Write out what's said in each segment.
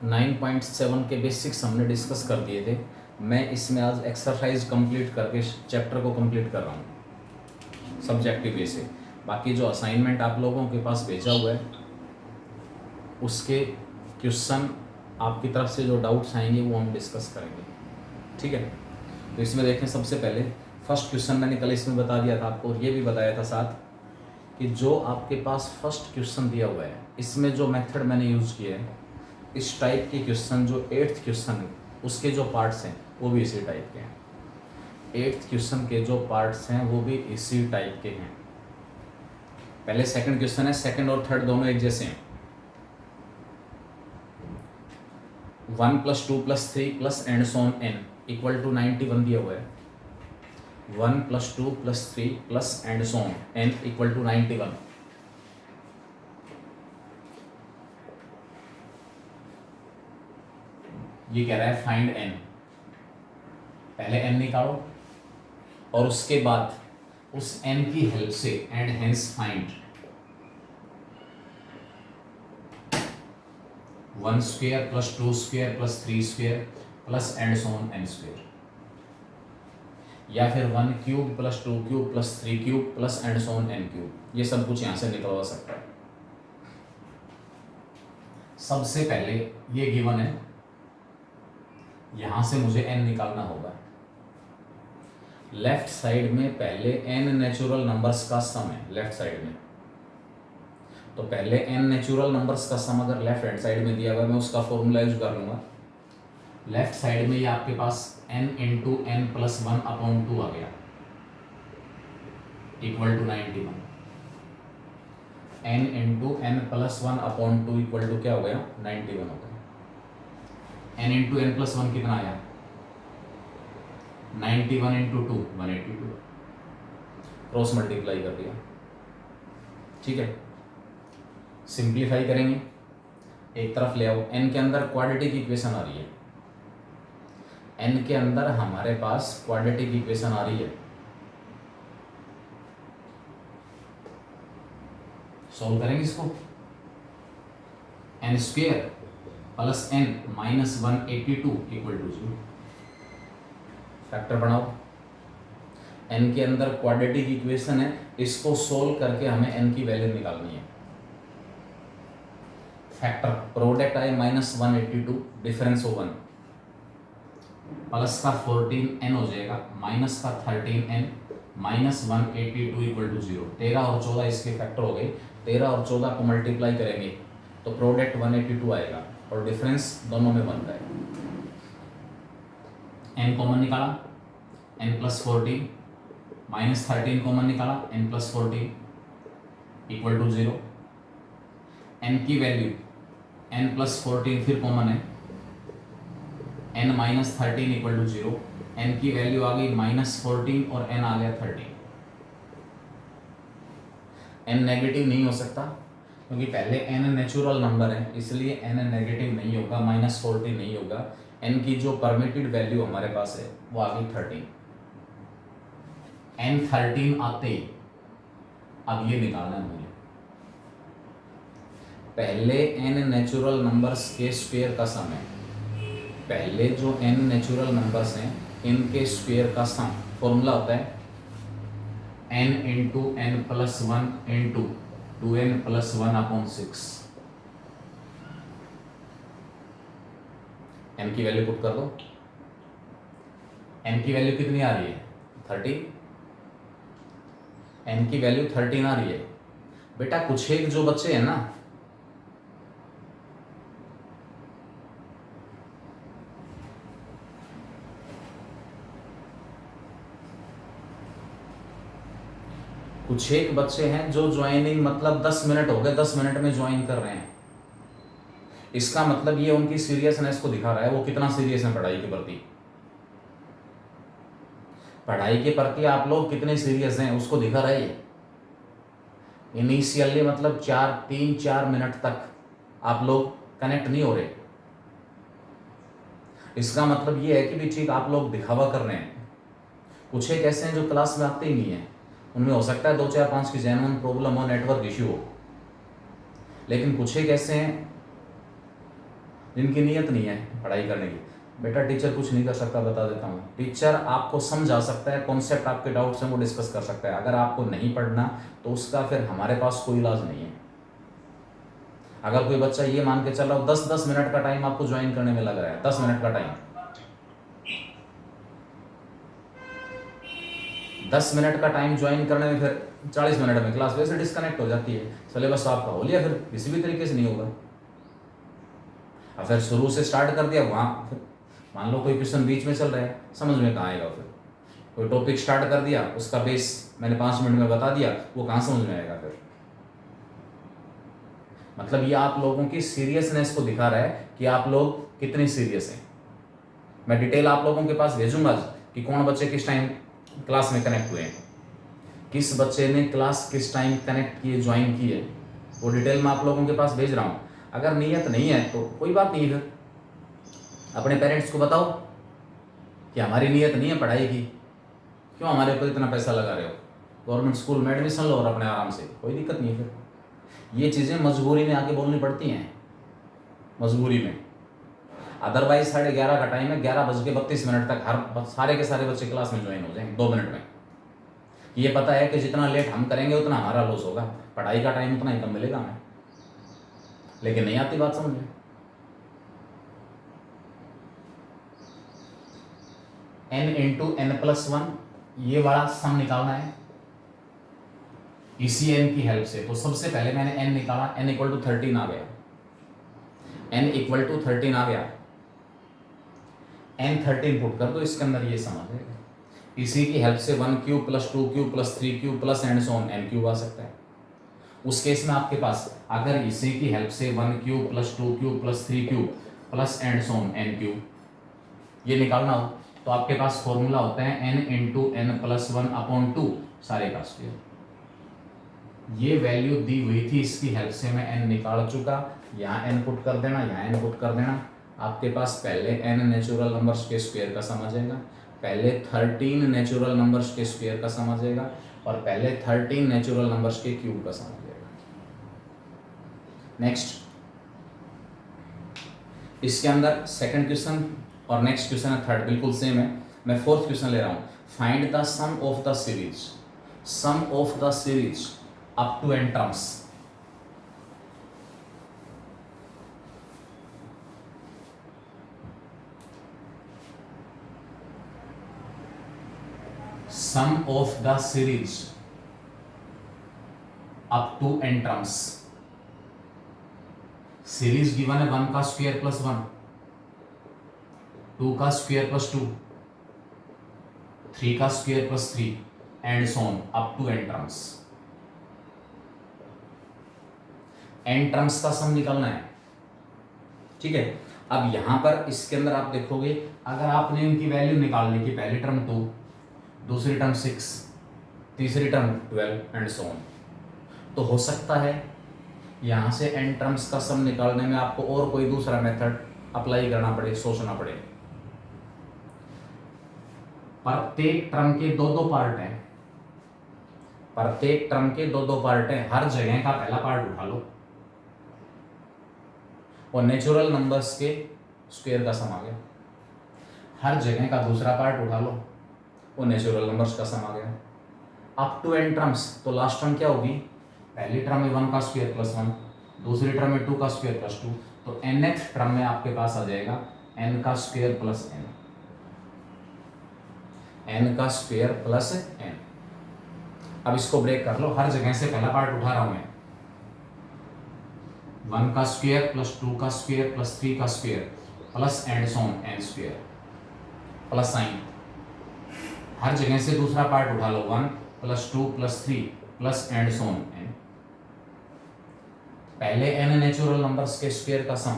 9.7 के बेसिक्स हमने डिस्कस कर दिए थे। मैं इसमें आज एक्सरसाइज कंप्लीट करके चैप्टर को कंप्लीट कर रहा हूँ सब्जेक्टिव वे से। बाकी जो असाइनमेंट आप लोगों के पास भेजा हुआ है उसके क्वेश्चन आपकी तरफ से जो डाउट्स आएंगे वो हम डिस्कस करेंगे, ठीक है। तो इसमें देखें, सबसे पहले फर्स्ट क्वेश्चन मैंने कल इसमें बता दिया था आपको, और ये भी बताया था साथ कि जो आपके पास फर्स्ट क्वेश्चन दिया हुआ है इसमें जो मेथड मैंने यूज़ किया है, इस टाइप के क्वेश्चन जो 8th क्वेश्चन है उसके जो पार्ट्स हैं वो भी इसी टाइप के हैं। 8th क्वेश्चन के जो पार्ट्स हैं वो भी इसी टाइप के हैं। पहले सेकंड क्वेश्चन है, सेकंड और थर्ड दोनों एक जैसे हैं। 1 + 2 + 3 + and so on n equal to 91 दिया हुआ है। 1 + 2 + 3 + and so on n equal to 91। ये कह रहा है फाइंड n। पहले n निकालो और उसके बाद उस n की हेल्प से and hence find 1² + 2² + 3² + and so on n², या फिर 1³ + 2³ + 3³ + एंड सो ऑन n³। ये सब कुछ यहाँ से निकलवा सकता है। सबसे पहले ये गिवन है, यहाँ से मुझे n निकालना होगा। लेफ्ट साइड में पहले n नेचुरल नंबर्स का सम है, लेफ्ट साइड में। तो पहले n नेचुरल नंबर्स का सम अगर लेफ्ट हैंड साइड में दिया हुआ है, मैं उसका फॉर्मूला यूज कर लूँगा। लेफ्ट साइड में ये आपके पास n × n + 1/2 आ गया equal to 91। n × n + 1/2 equal to क्या हो गया? 91 हो गया। n × n + 1 कितना आया? 91 × 2 182। क्रॉस मल्टीप्लाई कर दिया, ठीक है। सिंप्लीफाई करेंगे, एक तरफ ले आओ। n के अंदर क्वाड्रेटिक इक्वेशन आ रही है, n के अंदर हमारे पास क्वाड्रेटिक इक्वेशन आ रही है। सॉल्व करेंगे इसको। n² + n - 182 equal to 0। Factor बनाओ। n के अंदर क्वाड्रेटिक इक्वेशन है, इसको सोल्व करके हमें n की वैल्यू निकालनी है। फैक्टर प्रोडक्ट आए -182, डिफरेंस हो 1, प्लस का 14n हो जाएगा, माइनस का 13n, -182 इक्वल टू 0। 13 और 14 इसके फैक्टर हो गए। 13 और 14 को मल्टीप्लाई करेंगे तो प्रोडक्ट 182 आएगा और डिफरेंस दोनों में 1 का है। n कॉमन निकाला, n + 14, -13 कॉमन निकाला, n + 14 इक्वल टू 0। n की वैल्यू n + 14 फिर कॉमन है, n - 13 इक्वल टू 0। n की वैल्यू आ गई -14 और n आ गया 13। n नेगेटिव नहीं हो सकता क्योंकि पहले n नेचुरल नंबर है, इसलिए n नेगेटिव नहीं होगा, -14 नहीं होगा। n की जो परमिटेड वैल्यू हमारे पास है वो आ गई 13। n 13 आते ही अब ये निकालना है मुझे। पहले n नेचुरल नंबर्स के स्क्वायर का सम है। पहले जो n नेचुरल नंबर्स हैं इनके स्क्वायर का सम फॉर्मूला होता है n × n + 1 × 2n + 1/6। n की वैल्यू पुट कर दो। n की वैल्यू कितनी आ रही है? 13। n की वैल्यू 13 आ रही है। बेटा कुछ एक जो बच्चे हैं ना, कुछ एक बच्चे हैं जो ज्वाइनिंग मतलब 10 मिनट हो गए, 10 मिनट में ज्वाइन कर रहे हैं। इसका मतलब ये उनकी सीरियसनेस को दिखा रहा है, वो कितना सीरियस है पढ़ाई के प्रति। पढ़ाई के प्रति आप लोग कितने सीरियस हैं उसको दिखा रहा है ये। इनिशियली मतलब 3-4 मिनट तक आप लोग कनेक्ट नहीं हो रहे। इसका मतलब ये है कि भी ठीक आप लोग दिखावा कर रहे हैं। कुछ एक ऐसे हैं जो क्लास में आते ही नहीं है, उनमें हो सकता है 2-4-5 की जेन्युइन प्रॉब्लम हो, नेटवर्क इश्यू हो, लेकिन कुछ एक ऐसे हैं जिनकी नीयत नहीं है पढ़ाई करने की। बेटा टीचर कुछ नहीं कर सकता, बता देता हूँ। टीचर आपको समझा सकता है, कॉन्सेप्ट आपके डाउट्स हैं वो डिस्कस कर सकता है। अगर आपको नहीं पढ़ना तो उसका फिर हमारे पास कोई इलाज नहीं है। अगर कोई बच्चा ये मान के चल रहा हो 10-10 मिनट का टाइम आपको ज्वाइन करने में लग रहा है, 10 मिनट का टाइम, 10 मिनट का टाइम ज्वाइन करने में फिर 40 मिनट में क्लास वैसे डिस्कनेक्ट हो जाती है, सिलेबस आपका हो लिया, फिर किसी भी तरीके से नहीं होगा। और फिर शुरू से स्टार्ट कर दिया, वहाँ फिर मान लो कोई क्वेश्चन बीच में चल रहा है, समझ में कहाँ आएगा। फिर कोई टॉपिक स्टार्ट कर दिया, उसका बेस मैंने 5 मिनट में बता दिया, वो कहाँ समझ में आएगा फिर। मतलब ये आप लोगों की सीरियसनेस को दिखा रहा है कि आप लोग कितने सीरियस हैं। मैं डिटेल आप लोगों के पास भेजूंगा कि कौन बच्चे किस टाइम क्लास में कनेक्ट हुए हैं, किस बच्चे ने क्लास किस टाइम कनेक्ट किए, ज्वाइन किए, वो डिटेल मैं आप लोगों के पास भेज रहा हूँ। अगर नीयत नहीं है तो कोई बात नहीं, फिर अपने पेरेंट्स को बताओ कि हमारी नीयत नहीं है पढ़ाई की, क्यों हमारे ऊपर इतना पैसा लगा रहे हो, गवर्नमेंट स्कूल में एडमिशन लो और अपने आराम से, कोई दिक्कत नहीं है। फिर ये चीज़ें मजबूरी में आके बोलनी पड़ती हैं, मजबूरी में। अदरवाइज 11:30 का टाइम है, 11:32 तक हर सारे के सारे बच्चे क्लास में ज्वाइन हो जाएंगे 2 मिनट में। ये पता है कि जितना लेट हम करेंगे उतना हमारा लॉस होगा, पढ़ाई का टाइम उतना ही कम मिलेगा हमें, लेकिन नहीं आती बात समझ में। n इंटू n+1 ये वाला सम निकालना है इसी n की हेल्प से। तो सबसे पहले मैंने n निकाला, n = 13 आ गया, n = 13 आ गया। n 13 पुट कर दो इसके अंदर, ये सम आ जाएगा। इसी की हेल्प से 1³ + 2³ + 3³ plus and so on n³ आ सकता है। उस केस में आपके पास अगर इसी की हेल्प से 1³ + 2³ + 3³ plus and so on n³ ये निकालना हो तो आपके पास फॉर्मूला होता है n × n+1/2 सारे का स्क्वायर। ये वैल्यू दी हुई थी, इसकी हेल्प से मैं n निकाल चुका। यहाँ n पुट कर देना, यहाँ n पुट कर देना। आपके पास पहले n नेचुरल नंबर्स के स्क्वायर का सम आ जाएगा, पहले 13 नेचुरल नंबर्स के स्क्वायर का सम आ जाएगा, और पहले 13 नेचुरल नंबर्स के क्यूब का सम आ जाएगा। नेक्स्ट, इसके अंदर सेकंड क्वेश्चन और नेक्स्ट क्वेश्चन है थर्ड, बिल्कुल सेम है। मैं फोर्थ क्वेश्चन ले रहा हूँ। Find the sum of the series, sum of the series up to n terms. Sum of the series up to n terms. Series given है 1 का स्क्वायर + 1, 2 का स्क्वायर + 2, 3 का square + 3 and so on up to n terms. n terms का sum निकालना है, ठीक है। अब यहां पर इसके अंदर आप देखोगे, अगर आपने इनकी वैल्यू निकालने की, पहली टर्म 2, दूसरी टर्म 6, तीसरी टर्म 12 एंड सो ऑन, तो हो सकता है यहां से n टर्म्स का सम निकालने में आपको और कोई दूसरा मेथड अप्लाई करना पड़े, सोचना पड़े। प्रत्येक टर्म के 2-2 पार्ट हैं, प्रत्येक टर्म के 2-2 पार्ट हैं। हर जगह का पहला पार्ट उठा लो और नेचुरल नंबर्स के स्क्वायर का सम आ गया। हर जगह का दूसरा पार्ट उठा लो और नेचुरल नंबर्स का सम आ गया। अप टू n टर्म्स, तो लास्ट टर्म क्या होगी? पहली टर्म में 1 का स्क्वायर + 1, दूसरी टर्म में 2 का स्क्वायर + 2, तो nth टर्म में आपके पास आ जाएगा n का स्क्वायर + n, n का स्क्वायर + n। अब इसको ब्रेक कर लो, हर जगह से पहला पार्ट उठा रहा हूं मैं, 1 का स्क्वायर + 2 का स्क्वायर + 3 का square plus and so on n square plus sign. हर जगह से दूसरा पार्ट उठा लो, 1 + 2 + 3 plus and so on n। पहले n नेचुरल नंबर्स के स्क्वायर का सम,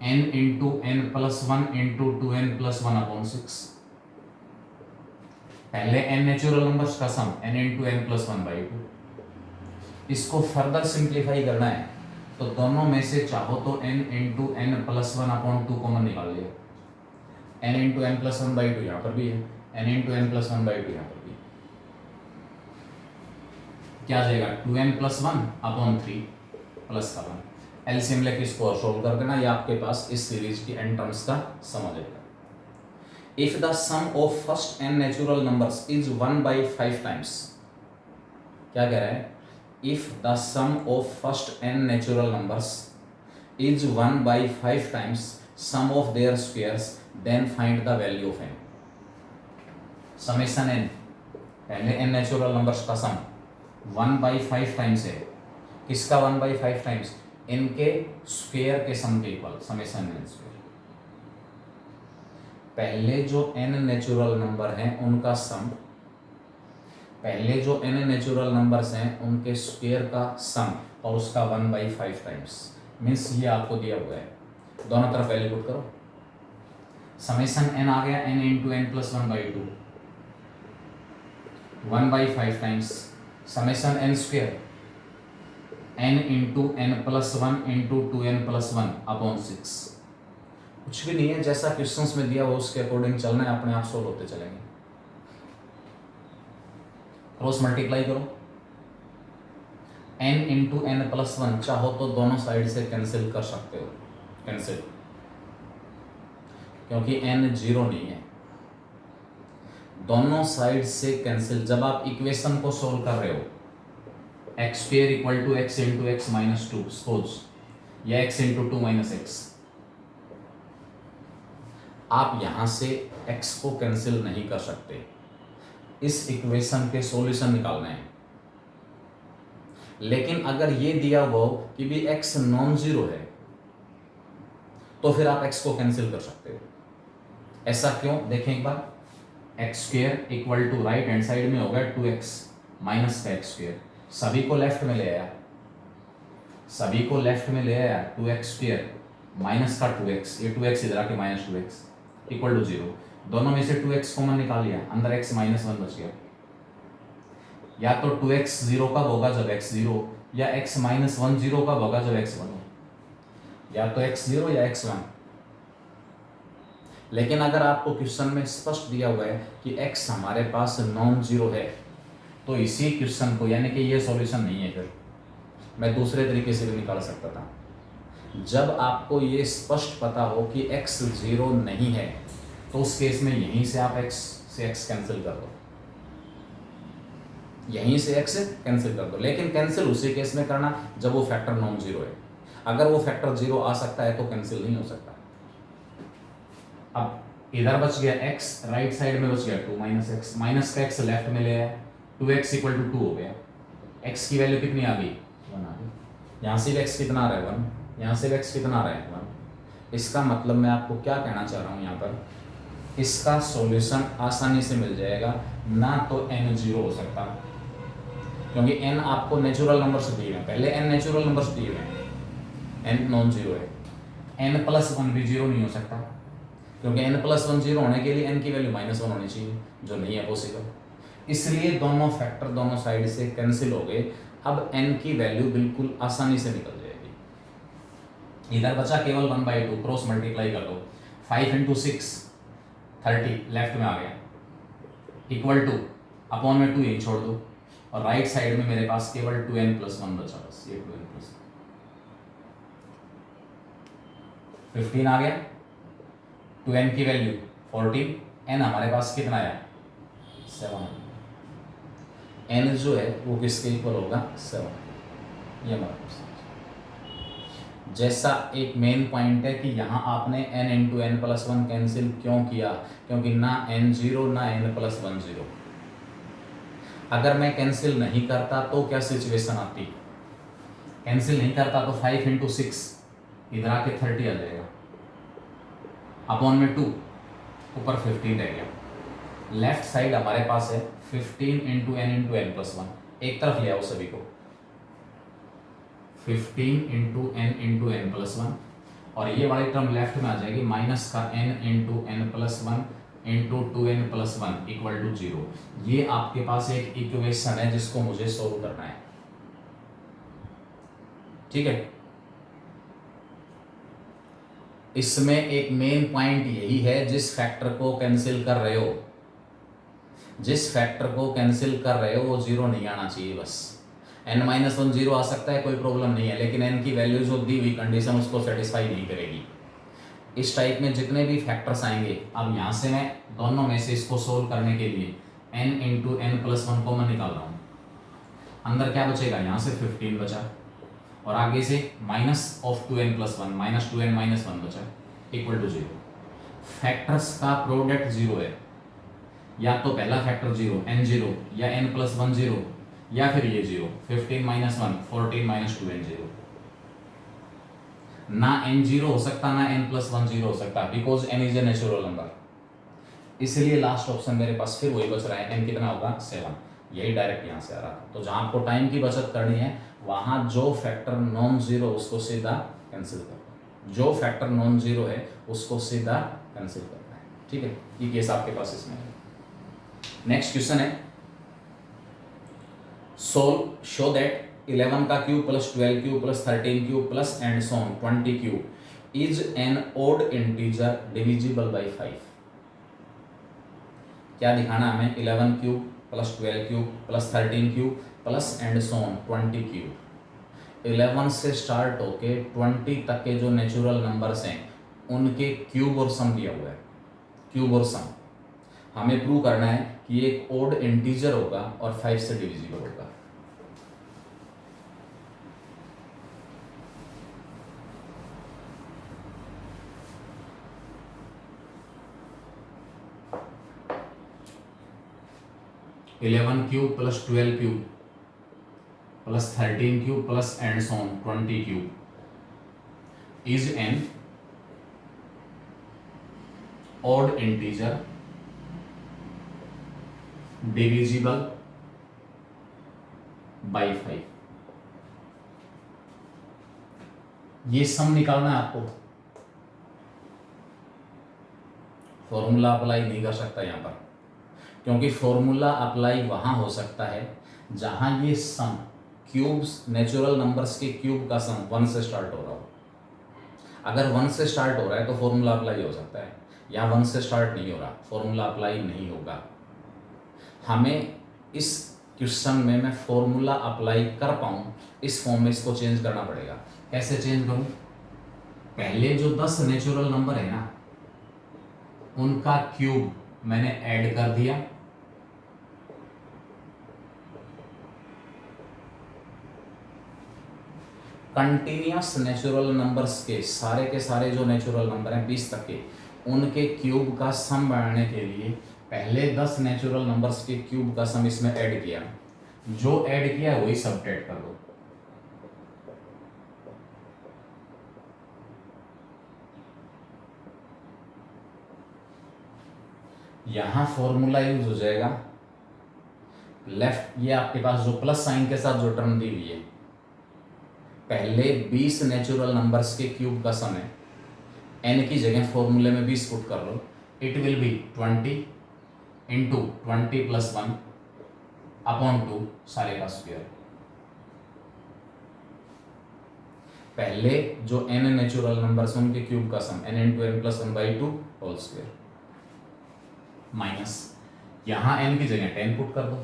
n × n+1 × 2n + 1/6। पहले n नेचुरल नंबर्स का सम, n × n+1/2। इसको फर्दर सिंप्लीफाई करना है तो दोनों में से चाहो तो n × n+1/2 कॉमन निकाल लिया, n × n+1/2 यहाँ पर भी है, n × n+1/2 यहाँ पर भी। क्या आ जाएगा? 2n + 1/3 प्लस का 1, एलसीएम लेके इसको और सोल्व कर देना, या आपके पास इस सीरीज की एन टर्म्स का सम आ जाएगा। If the sum of first n natural numbers is 1/5 times, क्या कह रहा है, if the sum of first n natural numbers is 1/5 times sum of their squares then find the value of n. Summation n, पहले n natural numbers का sum 1/5 times है, किसका 1/5 times, इनके square के सम के इक्वल, समेशन एन स्क्वायर। पहले जो N natural number हैं उनका सम, पहले जो एन नेचुरल नंबर्स हैं उनके स्क्वायर का सम और उसका 1/5 टाइम्स, मीन्स ये आपको दिया हुआ है, दोनों तरफ वैल्यू पुट करो। समेशन एन आ गया n into n plus 1/2, 1/5 times summation n square n into n plus 1 into 2n plus 1 upon 6। कुछ भी नहीं है, जैसा क्वेश्चंस में दिया हुआ उसके अकॉर्डिंग चलना है, अपने आप सोल्व होते चलेंगे। क्रॉस मल्टीप्लाई करो, n इंटू एन प्लस 1, चाहो तो दोनों साइड से कैंसिल कर सकते हो, कैंसिल, क्योंकि n जीरो नहीं है, दोनों साइड से कैंसिल। जब आप इक्वेशन को सोल्व कर रहे हो, x square equal to x into x minus 2 suppose, या x इंटू 2 माइनस एक्स, आप यहां से x को कैंसिल नहीं कर सकते, इस इक्वेशन के सॉल्यूशन निकालना है। लेकिन अगर ये दिया हुआ हो कि भी x नॉन जीरो है, तो फिर आप x को कैंसिल कर सकते हो। ऐसा क्यों, देखें एक बार, x square equal to right hand side में होगा 2x माइनस का एक्स स्क्वायर, सभी को लेफ्ट में ले आया, सभी को लेफ्ट में ले आया, 2x स्क्वायर माइनस का 2x, ये 2x इधर आके माइनस 2x इक्वल टू 0, दोनों में से 2x कॉमन निकाल लिया, अंदर x माइनस 1 बच गया। या तो 2x 0 कब होगा जब x 0, या x माइनस 1 0 कब होगा जब x 1 हो, या तो x 0 या x 1। लेकिन अगर आपको क्वेश्चन में स्पष्ट दिया हुआ है कि x हमारे पास नॉन जीरो है, तो इसी क्वेश्चन को, यानी कि ये सॉल्यूशन नहीं है, फिर मैं दूसरे तरीके से भी निकाल सकता था। जब आपको ये स्पष्ट पता हो कि x जीरो नहीं है, तो उस केस में यहीं से आप x से x कैंसिल कर दो, यहीं से x कैंसिल कर दो। लेकिन कैंसिल उसी केस में करना जब वो फैक्टर नॉन जीरो है, अगर वो फैक्टर जीरो आ सकता है तो कैंसिल नहीं हो सकता। अब इधर बच गया x, राइट साइड में बच गया 2 माइनस एक्स, माइनस का x लेफ्ट में ले आया, 2x इक्वल टू 2 हो गया, x की वैल्यू कितनी आ गई, 1 आ गई। यहाँ से भी x कितना आ रहा है 1, यहाँ से भी x कितना आ रहा है 1। इसका मतलब मैं आपको क्या कहना चाह रहा हूँ यहाँ पर, इसका सॉल्यूशन आसानी से मिल जाएगा, ना तो n जीरो हो सकता, क्योंकि n आपको नेचुरल नंबर से दिए हैं, पहले n नेचुरल नंबर से दिए हैं, n नॉन जीरो है, n प्लस 1 भी जीरो नहीं हो सकता, क्योंकि n प्लस 1 जीरो होने के लिए n की वैल्यू -1 होनी चाहिए, जो नहीं है पॉसिबल। इसलिए दोनों फैक्टर दोनों साइड से कैंसिल हो गए। अब n की वैल्यू बिल्कुल आसानी से निकल जाएगी। इधर बचा केवल 1/2, क्रॉस मल्टीप्लाई कर दो, 5 इंटू 6 30 लेफ्ट में आ गया, इक्वल टू अपॉन में 2 यहीं छोड़ दो, और राइट साइड में मेरे पास केवल 2n प्लस 1 बचा, बस ये 2n प्लस 15 आ गया, 2n की वैल्यू 14, n हमारे पास कितना आया 7, n जो है वो किसके इक्वल होगा 7, ये हमारे पास। जैसा एक मेन पॉइंट है कि यहाँ आपने n into n plus 1 cancel क्यों किया, क्योंकि ना n जीरो ना n प्लस 1 जीरो। अगर मैं कैंसिल नहीं करता तो क्या सिचुएशन आती, कैंसिल नहीं करता तो 5 इंटू 6 इधर आके 30 आ जाएगा, अपॉन में 2 ऊपर 15 रह गया। लेफ्ट साइड हमारे पास है 15 इंटू एन प्लस 1, एक तरफ ले आओ सभी को, 15 इंटू एन प्लस 1, और ये वाली टर्म लेफ्ट में आ जाएगी, माइनस का n into n plus 1 into 2n plus 1 equal to 0। ये आपके पास एक इक्वेशन है जिसको मुझे सोल्व करना है, ठीक है। इसमें एक मेन पॉइंट यही है, जिस फैक्टर को कैंसिल कर रहे हो, जिस फैक्टर को कैंसिल कर रहे हो वो जीरो नहीं आना चाहिए बस। n माइनस वन जीरो आ सकता है, कोई प्रॉब्लम नहीं है, लेकिन n की वैल्यू जो दी हुई कंडीशन उसको सेटिस्फाई नहीं करेगी। इस टाइप में जितने भी फैक्टर्स आएंगे, अब यहाँ से मैं दोनों में से इसको सोल्व करने के लिए n into n plus one common निकाल रहा हूँ। अंदर क्या बचेगा, यहाँ से 15 बचा और आगे से minus of 2n plus one, minus 2n minus one बचा इक्वल टू जीरो। फैक्टर्स का प्रोडक्ट जीरो है, या तो पहला फैक्टर जीरो n जीरो, या n प्लस वन जीरो, या फिर ये zero 15 minus one 14 minus 2n zero. ना n जीरो हो सकता ना n प्लस वन जीरो हो सकता, because n is a natural number. इसलिए लास्ट ऑप्शन मेरे पास फिर वही बच रहा है, n कितना होगा 7, यही डायरेक्ट यहाँ से आ रहा था। तो जहाँ आपको टाइम की बचत करनी है वहाँ जो फैक्टर नॉन जीरो उसको सीधा कैंसिल करना है, जो फैक्टर नॉन जीरो है उसको सीधा कैंसिल करना है, ठीक है। ये केस आपके पास इसमें है। नेक्स्ट क्वेश्चन है, सोल्व शो दैट 11 का cube plus 12 cube plus 13 cube plus and so on 20 cube is an odd integer divisible by 5। क्या दिखाना हमें, 11 cube plus 12 cube plus 13 cube plus and so on 20 cube. 11 से start होके 20 तक के जो नेचुरल नंबर्स हैं उनके क्यूब और सम दिया हुआ है, क्यूब और सम। हमें प्रूव करना है कि एक ओड इंटीजर होगा और 5 से डिविजिबल होगा। Eleven cube plus 12 cube plus 13 cube plus and so on 20 cube is N odd integer divisible by 5। ये सम निकालना है आपको। फॉर्मूला अप्लाई नहीं कर सकता यहां पर, क्योंकि फॉर्मूला अप्लाई वहां हो सकता है जहां ये सम क्यूब्स, नेचुरल नंबर्स के क्यूब का सम 1 से स्टार्ट हो रहा हो। अगर 1 से स्टार्ट हो रहा है तो फॉर्मूला अप्लाई हो सकता है, यहाँ 1 से स्टार्ट नहीं हो रहा, फॉर्मूला अप्लाई नहीं होगा। हमें इस क्वेश्चन में मैं फॉर्मूला अप्लाई कर पाऊँ इस फॉर्म में इसको चेंज करना पड़ेगा। कैसे चेंज करूँ, पहले जो 10 नेचुरल नंबर है ना उनका क्यूब मैंने ऐड कर दिया, कंटिन्यूअस नेचुरल नंबर्स के सारे जो नेचुरल नंबर हैं 20 तक के, उनके क्यूब का सम बनाने के लिए पहले 10 नेचुरल नंबर्स के क्यूब का सम इसमें ऐड किया, जो ऐड किया वही सबट्रैक्ट कर दो। यहां फॉर्मूला यूज हो जाएगा लेफ्ट, ये आपके पास जो प्लस साइन के साथ जो टर्म दी हुई है, पहले 20 नेचुरल नंबर्स के क्यूब का सम है, n की जगह फॉर्मूले में 20 पुट कर लो, it will be 20 into 20 plus 1 upon 2 सारे का स्क्वायर। पहले जो n नेचुरल नंबर्स उनके क्यूब का sum n into n plus 1/2 whole square minus, यहाँ n की जगह 10 पुट कर दो।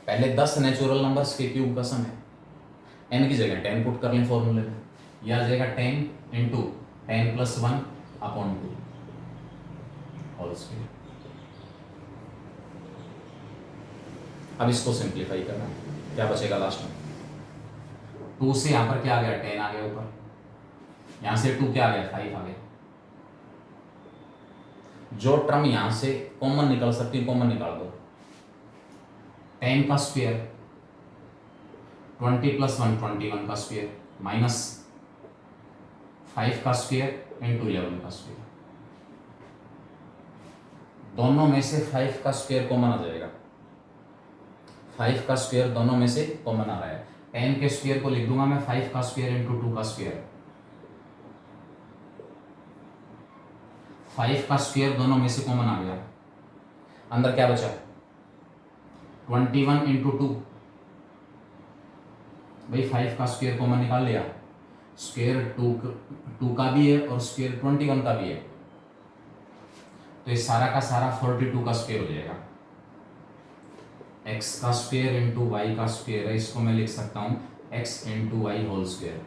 पहले 10 नेचुरल नंबर्स के क्यूब का सम है, n की जगह 10 पुट कर लें फॉर्मूले में, यह आ जाएगा 10 into 10 plus 1 upon 2 whole square. अब इसको सिंप्लीफाई करना, क्या बचेगा लास्ट में, 2 से यहाँ पर क्या आ गया 10 आ गया ऊपर, यहाँ से 2 क्या आ गया 5 आ गया। जो टर्म यहाँ से कॉमन निकल सकती है कॉमन निकाल दो, 10 का स्क्वायर 20 प्लस 1 21 का स्क्वायर माइनस 5 का स्क्वायर इंटू 11 का स्क्वायर। दोनों में से 5 का स्क्वायर कॉमन आ जाएगा, 5 का स्क्वायर दोनों में से कॉमन आ रहा है। 10 के स्क्वायर को लिख दूंगा मैं 5 का स्क्वायर इंटू 2 का स्क्वायर, 5 का स्क्वायर दोनों में से कॉमन आ गया, अंदर क्या बचा 21 इंटू 2, भाई 5 का स्क्वायर कॉमन निकाल लिया, स्क्वायर 2 का भी है और स्क्वायर 21 का भी है, तो ये सारा का सारा 42 का स्क्वायर हो जाएगा। x का स्क्वायर इंटू वाई का स्क्वायर है, इसको मैं लिख सकता हूँ x into y whole square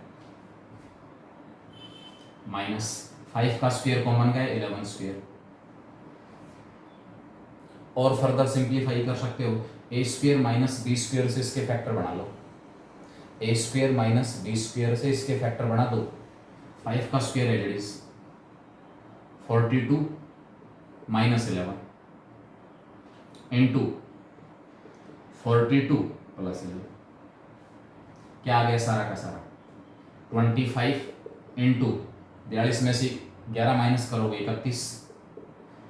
minus 5 का स्क्वेयर कॉमन का है 11 स्क्वेयर। और फर्दर सिंप्लीफाई कर सकते हो, a square minus b square से इसके फैक्टर बना लो, a square minus b square से इसके फैक्टर बना दो। 5 का square as it is 42 minus 11 into 42 plus 11, क्या आ गया सारा का सारा 25 इंटू 42 में से 11 माइनस करोगे 31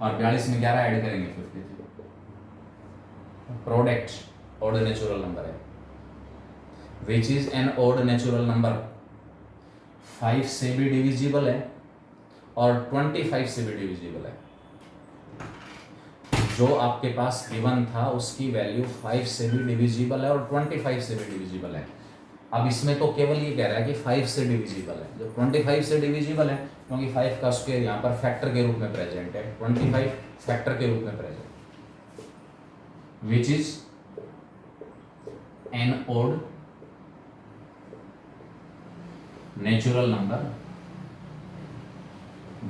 और 42 में 11 ऐड करेंगे 53। प्रोडक्ट ऑड नेचुरल नंबर है, विच is N odd natural number, 5 से भी डिविजिबल है और 25 से भी डिविजिबल है। जो आपके पास गिवन था उसकी वैल्यू 5 से भी डिविजिबल है और 25 से भी डिविजिबल है। अब इसमें तो केवल ये कह रहा है कि 5 से डिविजिबल है, जो 25 से डिविजिबल है क्योंकि 5 का स्क्वायर यहाँ पर फैक्टर के रूप में प्रेजेंट है, 25 फैक्टर के रूप में present, which is an odd natural number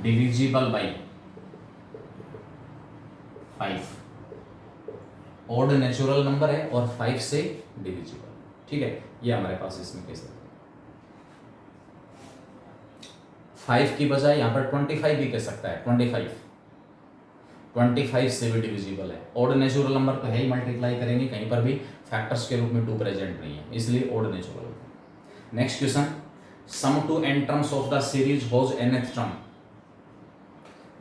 divisible by 5। Odd natural number है और 5 से डिविजिबल, ठीक है। ये हमारे पास इसमें केस है, 5 की बजाय यहाँ पर 25 भी कह सकता है, 25 से भी डिविजिबल है। ओड नेचुरल नंबर तो है ही, मल्टीप्लाई करेंगे कहीं पर भी फैक्टर्स के रूप में 2 प्रेजेंट नहीं है, इसलिए odd natural. Next question, sum to n terms of the series whose nth term.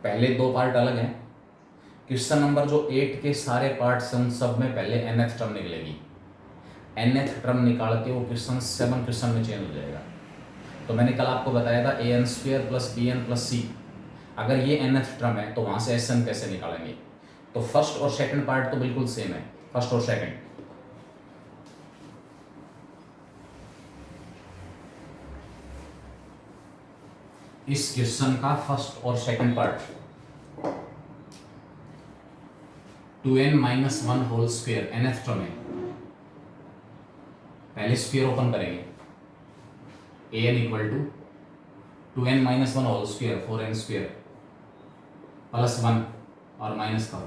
पहले 2 पार्ट अलग हैं, क्वेश्चन नंबर जो 8 के सारे पार्ट सब में पहले nth टर्म निकलेगी, nth टर्म निकाल के वो क्वेश्चन 7 क्वेश्चन में चेंज हो जाएगा। तो मैंने कल आपको बताया था an square plus bn plus c, अगर ये nth टर्म है तो वहां से sn कैसे निकालेंगे। तो फर्स्ट और सेकंड पार्ट तो बिल्कुल सेम है, फर्स्ट और सेकंड। इस क्वेश्चन का फर्स्ट और second part 2n-1 whole square nth term है, पहले स्क्वायर ओपन करेंगे, an equal to 2n-1 whole square 4n square plus 1 और माइनस का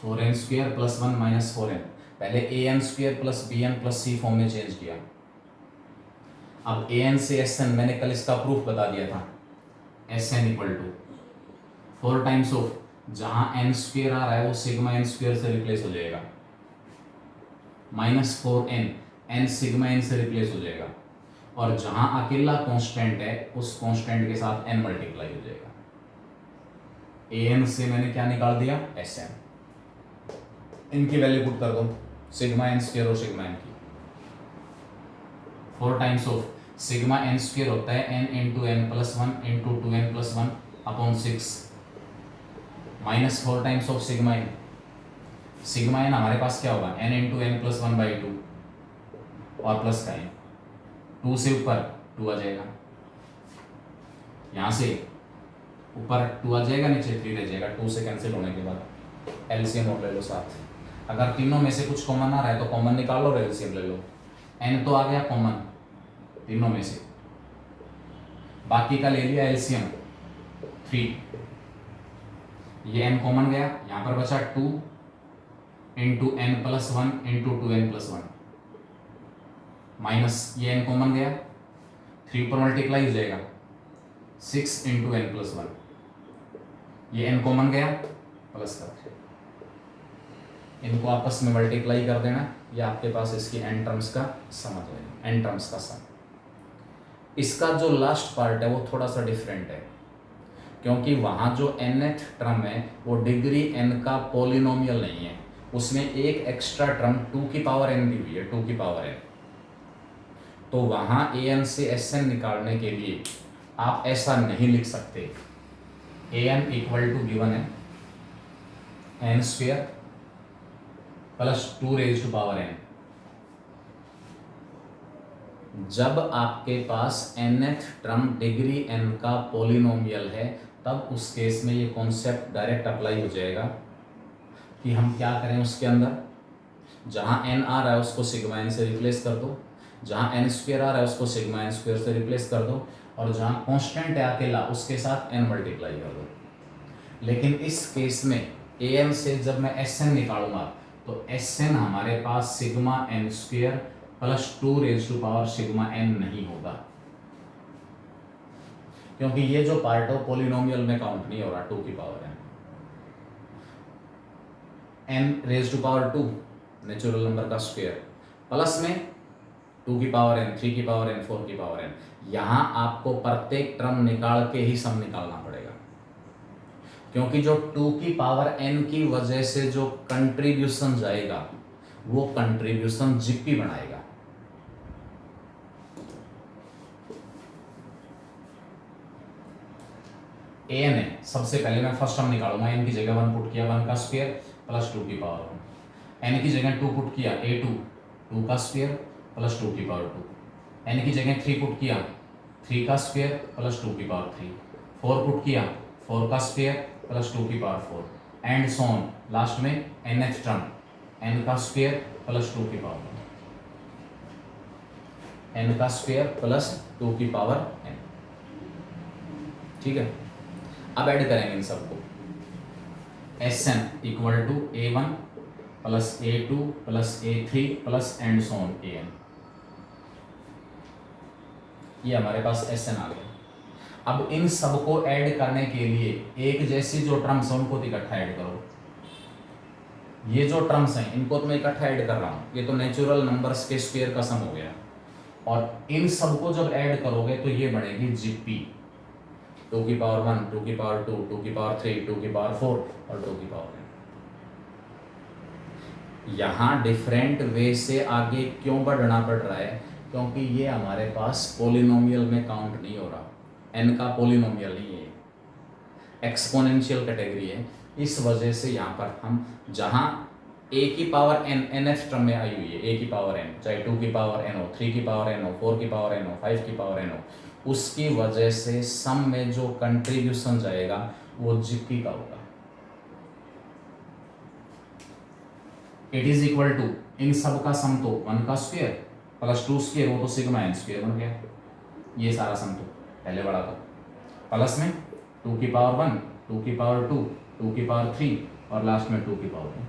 4n square plus 1 minus 4n। पहले an square plus bn plus c form में change किया। अब an से sn मैंने कल इसका प्रूफ बता दिया था, sn equal to 4 times of, जहां n स्क्वायर आ रहा है वो सिग्मा n स्क्वायर से रिप्लेस हो जाएगा, minus 4n, n sigma n से रिप्लेस हो जाएगा, और जहां अकेला कांस्टेंट है उस कांस्टेंट के साथ n मल्टीप्लाई हो जाएगा। an से मैंने क्या निकाल दिया, sn, इनकी वैल्यू पुट कर दो, सिग्मा n स्क्वायर और सिग्मा n की, 4 times of sigma n square होता है n into n plus 1 into 2n plus 1 upon 6 minus 4 times of sigma n। Sigma n हमारे पास क्या होगा, n into n plus 1 by 2 और प्लस का n, 2 से ऊपर 2 आ जाएगा, यहाँ से ऊपर 2 आ जाएगा, नीचे 3 रह जाएगा, 2 से कैंसिल होने के बाद एलसीएम और ले लो साथ। अगर तीनों में से कुछ कॉमन आ रहा है तो कॉमन निकाल लो और एलसीएम ले लो। n तो आ गया कॉमन तीनों में से, बाकी का ले लिया एलसीएम 3, ये n कॉमन गया, यहाँ पर बचा 2 into n plus 1 into 2n plus 1 minus ये n कॉमन गया, 3 ऊपर मल्टीप्लाई हो जाएगा 6 इंटू n प्लस 1, ये n कॉमन गया प्लस का, इनको आपस में मल्टीप्लाई कर देना, ये आपके पास इसकी n टर्म्स का सम आ जाएगा, n टर्म्स का सम। इसका जो लास्ट पार्ट है वो थोड़ा सा डिफरेंट है, क्योंकि वहाँ जो nth टर्म है वो डिग्री n का पॉलिनोमियल नहीं है, उसमें एक एक्स्ट्रा टर्म 2 की पावर n दी हुई है, 2 की पावर n। तो वहाँ an से sn निकालने के लिए आप ऐसा नहीं लिख सकते, an इक्वल टू गिवन है n square plus 2 raise to power n। जब आपके पास nth टर्म डिग्री n का पॉलिनोमियल है तब उस केस में ये कॉन्सेप्ट डायरेक्ट अप्लाई हो जाएगा कि हम क्या करें उसके अंदर, जहाँ एन आ रहा है उसको सिग्मा एन से रिप्लेस कर दो, जहाँ एन स्क्वेयर आ रहा है उसको सिग्मा एन स्क्वेयर से रिप्लेस कर दो, और जहाँ कांस्टेंट है अकेला उसके साथ एन मल्टीप्लाई कर दो। लेकिन इस केस में ए एन से जब मैं एस एन निकालूंगा तो एस एन हमारे पास sigma n square plus 2 raise to power sigma n नहीं होगा, क्योंकि ये जो पार्ट है पॉलिनोमियल में काउंट नहीं हो रहा। 2 की power n raise to power 2 natural number का स्क्वायर प्लस में 2 की पावर एन, 3 की पावर एन, 4 की पावर एन। यहां आपको प्रत्येक टर्म निकाल के ही सम निकालना पड़ेगा, क्योंकि जो 2 की पावर एन की वजह से जो कंट्रीब्यूशन जाएगा वो कंट्रीब्यूशन जीपी बनाएगा। एन है, सबसे पहले मैं फर्स्ट टर्म निकालूंगा, एन की जगह 1 पुट किया, 1 का स्क्वायर प्लस 2 की पावर 1। एन की जगह 2 पुट किया, a2 2 का स्क्वायर प्लस 2 की पावर 2। एन की जगह 3 पुट किया, 3 का स्क्वायर प्लस 2 की पावर 3। 4 पुट किया, 4 का स्क्वायर प्लस 2 की power 4 and so on. Last में nth टर्म n का स्क्वायर प्लस 2 की पावर n का स्क्वायर प्लस 2 की पावर n। ठीक है, अब ऐड करेंगे इन सबको। S n equal to a1 plus a2 plus a3 plus and so on an। ये हमारे पास एस एन आ गया। अब इन सबको ऐड करने के लिए एक जैसी जो टर्म्स हैं उनको इकट्ठा ऐड करो। ये जो टर्म्स हैं इनको तो मैं इकट्ठा ऐड कर रहा हूँ, ये तो नेचुरल नंबर्स के स्क्वायर का सम हो गया। और इन सबको जब ऐड करोगे तो ये बनेगी जीपी। 2 की पावर 1, 2 की पावर 2, 2 की पावर 3, 2 की पावर 4 और 2 की पावर n। यहाँ डिफरेंट वे से आगे क्यों बढ़ना पड़ रहा है? क्योंकि ये हमारे पास पोलिनोमियल में काउंट नहीं हो रहा, n का पोलिनोमियल नहीं है, एक्सपोनेंशियल कैटेगरी है। इस वजह से यहाँ पर हम जहाँ a की पावर n nth टर्म में आई हुई है, a की पावर n, चाहे 2 की पावर n हो, 3 की पावर n हो, 4 की पावर n हो, 5 की पावर n हो, उसकी वजह से सम में जो कंट्रीब्यूशन जाएगा वो जीपी का होगा। इट इज इक्वल टू इन सब का सम तो 1 का स्क्वायर प्लस 2 स्क्वायर, वो तो सिग्मा एन स्क्वायर बन गया। ये सारा सम तो पहले बड़ा था, प्लस में 2 की पावर 1, 2 की पावर 2, 2 की पावर 3 और लास्ट में 2 की power 1।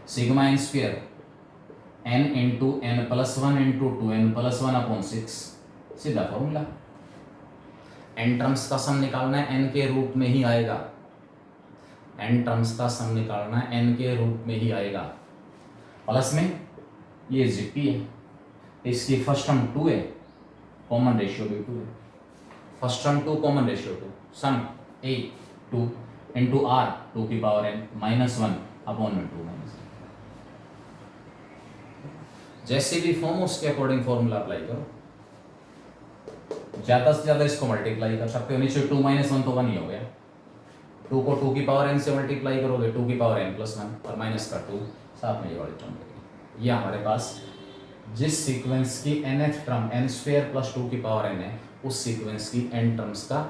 Sigma n square n into n plus 1 into 2n plus 1 upon 6, सीधा फॉर्मूला। n टर्म्स का सम निकालना है n के रूप में ही आएगा, n टर्म्स का सम निकालना है n के रूप में ही आएगा। प्लस में ये जीपी है, इसकी फर्स्ट टर्म 2 है, कॉमन रेशियो भी 2 है। First term 2 common ratio 2, sum a 2 into r 2 की पावर n माइनस 1 अपॉन में 2 माइनस। जैसे भी फॉर्म उसके अकॉर्डिंग फॉर्मूला अप्लाई करो, ज्यादा से ज्यादा इसको मल्टीप्लाई कर सकते हो। नीचे 2 माइनस 1 तो 1 ही हो गया, 2 को 2 की पावर n से मल्टीप्लाई करोगे 2 की पावर n प्लस 1 और माइनस का 2, साथ में ये वाली टर्म लगेगी। ये हमारे पास जिस सीक्वेंस की nth term n square plus 2 की पावर n है उस सीक्वेंस की n टर्म्स का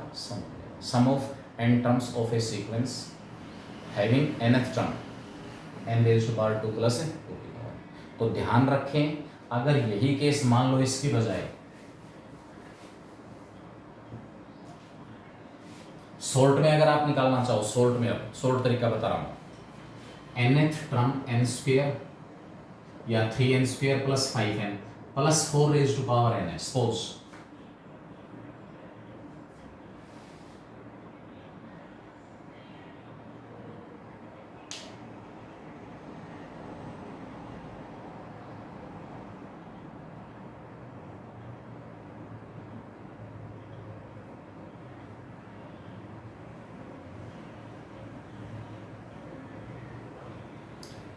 sum of n terms of a sequence having nth term n raise to power 2 plus 2 की पावर। तो ध्यान रखें, अगर यही केस मान लो इसकी बजाय सोल्ट में अगर आप निकालना चाहो, सोल्ट में, अब सोल्ट तरीका बता रहा हूं, nth टर्म n स्क्वायर या 3n square plus 5n plus 4 raise to power n है सपोज।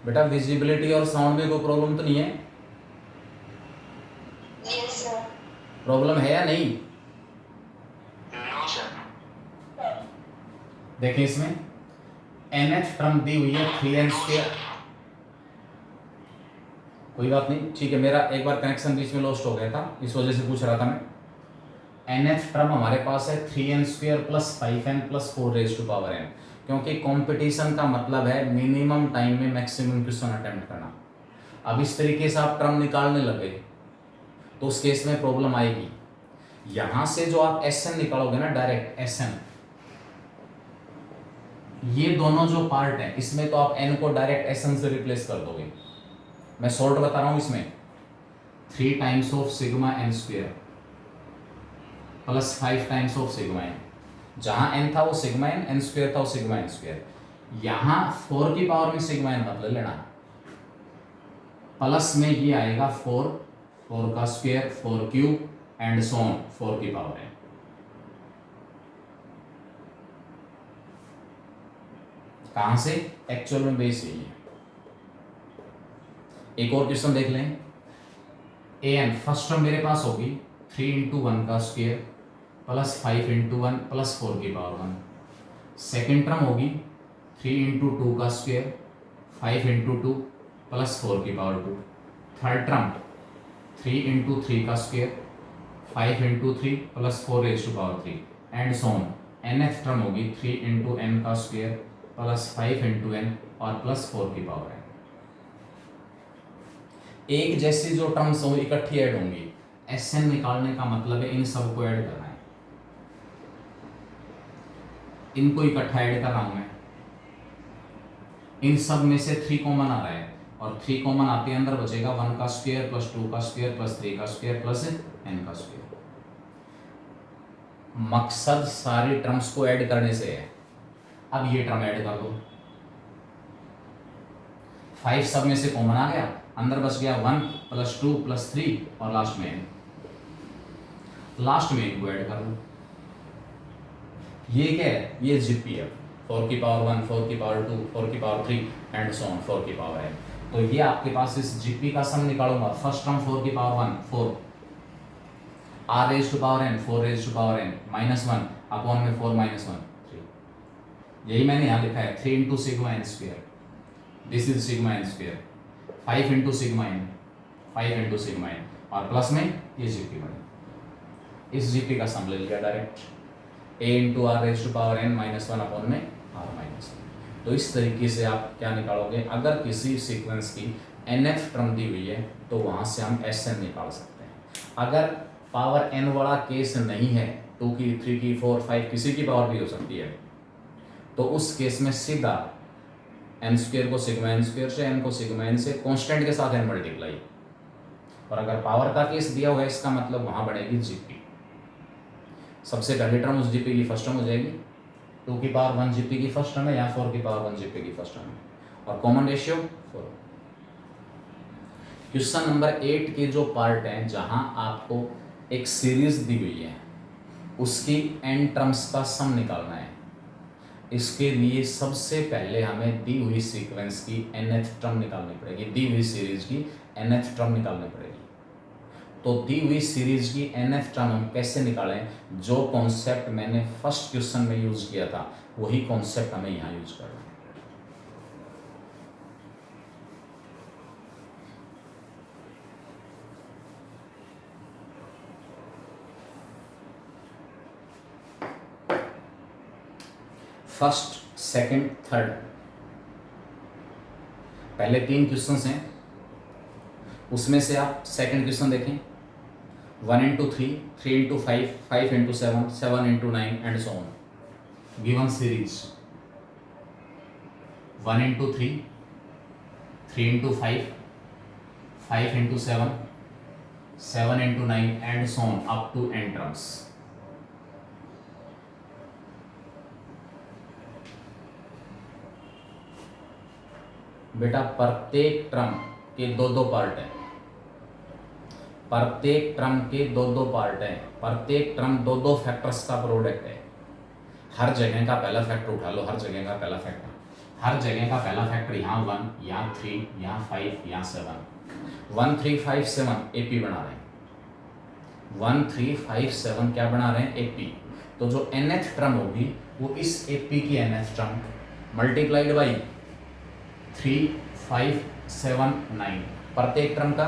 बेटा विजिबिलिटी और साउंड में कोई प्रॉब्लम तो नहीं है? Yes sir. प्रॉब्लम है या नहीं? No sir. देखिए इसमें nth टर्म दी हुई है 3n स्क्वायर, कोई बात नहीं, ठीक है। मेरा एक बार कनेक्शन बीच में लॉस्ट हो गया था, इस वजह से पूछ रहा था मैं। nth टर्म हमारे पास है 3n square plus 5n plus 4 raise to power n। क्योंकि कंपटीशन का मतलब है मिनिमम टाइम में मैक्सिमम क्वेश्चन अटेम्प्ट करना। अब इस तरीके से आप टर्म निकालने लगे तो उस केस में प्रॉब्लम आएगी। यहां से जो आप एसएन निकालोगे ना, डायरेक्ट एसएन, ये दोनों जो पार्ट है इसमें तो आप एन को डायरेक्ट एसएन से रिप्लेस कर दोगे। मैं सॉल्ट बता रहा हूं इसमें 3 times of sigma n square plus 5 times of sigma n. जहां एन था वो सिग्मा एन, एन स्क्वायर था वो सिग्मा एन स्क्वायर। यहां 4 की पावर में सिग्मा एन मतलब लेना, प्लस में ये आएगा 4 का square 4 cube and so on 4 की पावर एन। कहां से? एक्चुअल में बेस यही है। एक और क्वेश्चन देख लें। ए एन फर्स्ट टर्म मेरे पास होगी 3 इंटू 1 का स्क्वायर प्लस 5 इंटू 1 प्लस 4 की पावर 1। सेकेंड टर्म होगी 3 इंटू 2 का स्क्वायर 5 इंटू 2 प्लस 4 की पावर 2। थर्ड टर्म 3 इंटू 3 का square 5 into 3 plus 4 raise to power 3 and so on. nth term होगी 3 into n का स्क्वायर प्लस 5 इंटू एन और plus 4 की power N. एक जैसी जो टर्म्स हो इकट्ठी ऐड होंगी। एसएन निकालने का मतलब है इन सबको ऐड करना है, इनको इकट्ठा ऐड कर रहा हूं मैं। इन सब में से 3 कॉमन आ रहा है और 3 कॉमन आते हैं, अंदर बचेगा 1 का स्क्वायर प्लस 2 का स्क्वायर प्लस 3 का स्क्वायर प्लस एन का स्क्वायर। मकसद सारी टर्म्स को ऐड करने से है। अब ये टर्म ऐड कर दो, 5 सब में से कॉमन आ गया, अंदर बच गया 1 प्लस 2 प्लस 3 और लास्ट में n। लास्ट में इनको ऐड कर लो। ये क्या है? ये जीपीएफ 4 की पावर 1 4 की पावर 2 4 की पावर 3 एंड सो ऑन 4 की पावर n। तो ये आपके पास इस जीपी का सम निकालूंगा। फर्स्ट टर्म 4 की power 1 4 r raise to power n 4 raise to power n minus 1 upon में 4 माइनस 1 3। यही मैंने यहाँ लिखा है 3 into sigma n square, this is sigma n square, 5 into sigma n 5 into sigma n और प्लस में ये जीपी बने। इस जीपी का सम ले लिया direct a into r raise to power n minus 1 upon में r माइनस 1। तो इस तरीके से आप क्या निकालोगे? अगर किसी सीक्वेंस की nth टर्म दी हुई है तो वहां से हम sn निकाल सकते हैं। अगर पावर n वाला केस नहीं है, 2 की 3 की 4 5 किसी की पावर भी हो सकती है, तो उस केस में सीधा एन स्क्वायर को सिग्मा एन स्क्वायर से, एन को सिग्मा एन से कांस्टेंट के साथ एन मल्टीप्लाई। और अगर पावर का केस दिया हुआ है इसका मतलब वहां बढ़ेगी जीपी। सबसे पहली टर्म उस जीपी की फर्स्ट टर्म हो जाएगी, 2 की पावर 1 जीपी की फर्स्ट टर्म है या 4 की पावर 1 जीपी की फर्स्ट टर्म है और कॉमन रेशियो 4। क्वेश्चन नंबर 8 के जो पार्ट हैं जहां आपको एक सीरीज दी हुई है उसकी एन टर्म्स का सम निकालना है। इसके लिए सबसे पहले हमें दी हुई सीक्वेंस की nth टर्म निकालनी पड़ेगी, दी हुई सीरीज की nth टर्म निकालनी पड़ेगी। तो दी हुई सीरीज की nth टर्म हम कैसे निकालें? जो कॉन्सेप्ट मैंने फर्स्ट क्वेश्चन में यूज किया था वही कॉन्सेप्ट हमें यहाँ यूज करना है। फर्स्ट सेकंड थर्ड, पहले 3 क्वेश्चंस हैं, उसमें से आप सेकंड क्वेश्चन देखें। 1 into 3 3 into 5 5 into 7 7 into 9 and so on. Given series 1 into 3 3 into 5 5 into 7 7 into 9 and so on up to n terms. बेटा प्रत्येक टर्म के 2-2 पार्ट हैं, प्रत्येक टर्म के 2-2 पार्ट हैं, प्रत्येक टर्म 2-2 फैक्टर्स का प्रोडक्ट है। हर जगह का पहला फैक्टर उठा लो, हर जगह का पहला फैक्टर, हर जगह का पहला फैक्टर यहाँ 1 यहाँ 3 यहाँ 5 यहाँ 7 1 3 5 7 एपी बना रहे हैं। 1 3 5 7 क्या बना रहे हैं? एपी। तो जो nth टर्म होगी वो इस एपी की nth टर्म मल्टीप्लाइड बाई 3 5 7 9, प्रत्येक टर्म का